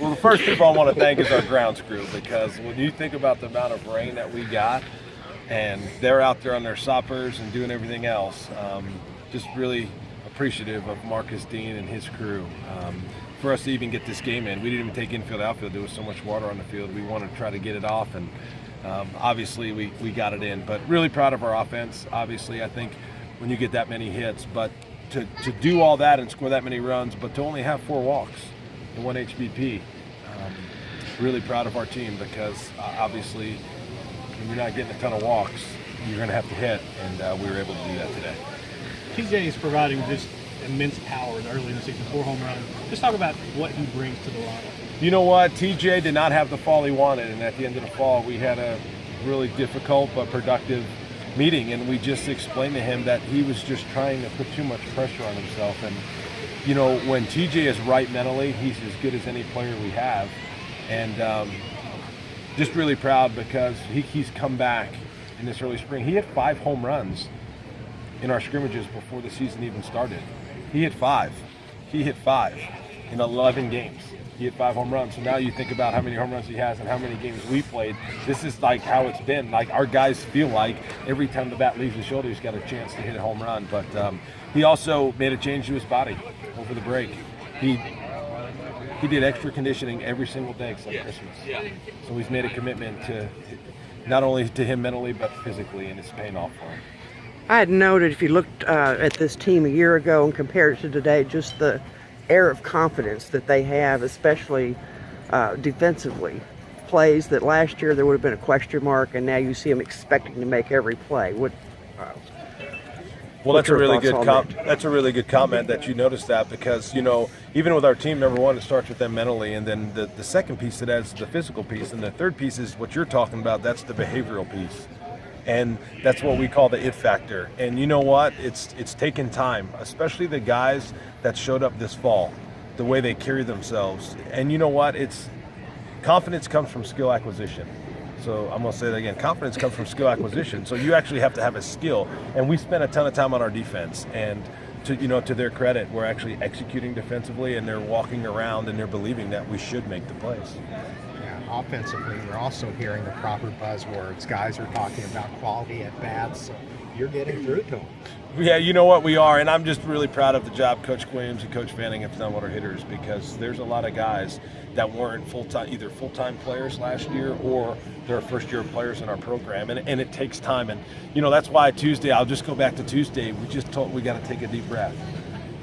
Well, the first people I want to thank is our grounds crew, because when you think about the amount of rain that we got, and they're out there on their soppers and doing everything else, just really appreciative of Marcus Dean and his crew. For us to even get this game in, we didn't even take infield, outfield. There was so much water on the field. We wanted to try to get it off, and obviously we got it in. But really proud of our offense. Obviously, I think when you get that many hits, but to do all that and score that many runs, but to only have 4 walks and 1 HBP, really proud of our team, because obviously when you're not getting a ton of walks, you're going to have to hit, and we were able to do that today. TJ is providing just immense power early in the season, 4 home runs. Just talk about what he brings to the lineup. You know what? TJ did not have the fall he wanted, and at the end of the fall, we had a really difficult but productive meeting, and we just explained to him that he was just trying to put too much pressure on himself. And you know, when TJ is right mentally, he's as good as any player we have, and just really proud because he's come back in this early spring. He hit 5 home runs in our scrimmages before the season even started. He hit 5 in 11 games. He hit 5 home runs. So now you think about how many home runs he has and how many games we played. This is like how it's been. Like, our guys feel like every time the bat leaves his shoulder, he's got a chance to hit a home run. But he also made a change to his body over the break. He did extra conditioning every single day except Christmas. So he's made a commitment to not only to him mentally but physically, and it's paying off for him. I had noted, if you looked at this team a year ago and compared it to today, just the air of confidence that they have, especially defensively. Plays that last year there would have been a question mark, and now you see them expecting to make every play. Well, that's a really good comment that you noticed that, because, you know, even with our team, number one, it starts with them mentally, and then the second piece to that is the physical piece, and the third piece is what you're talking about. That's the behavioral piece. And that's what we call the it factor. And you know what? It's taken time, especially the guys that showed up this fall, the way they carry themselves. And you know what? Confidence comes from skill acquisition. So I'm going to say that again. Confidence comes from skill acquisition. So you actually have to have a skill. And we spent a ton of time on our defense. And to their credit, we're actually executing defensively, and they're walking around and they're believing that we should make the plays. Offensively, we're also hearing the proper buzzwords. Guys are talking about quality at bats. So you're getting through to them. Yeah, you know what, we are, and I'm just really proud of the job Coach Williams and Coach Fanning have done with our hitters, because there's a lot of guys that weren't either full-time players last year or they're first-year players in our program, and it takes time. And you know, that's why Tuesday, I'll just go back to Tuesday, we got to take a deep breath,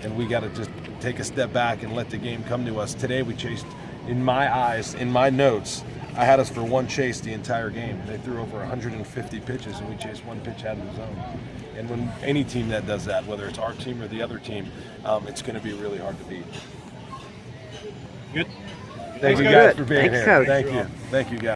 and we got to just take a step back and let the game come to us. Today we chased. In my eyes, in my notes, I had us for 1 chase the entire game. They threw over 150 pitches, and we chased 1 pitch out of the zone. And when any team that does that, whether it's our team or the other team, it's going to be really hard to beat. Good. Thank you guys for being here. Thank you. Thank you, guys.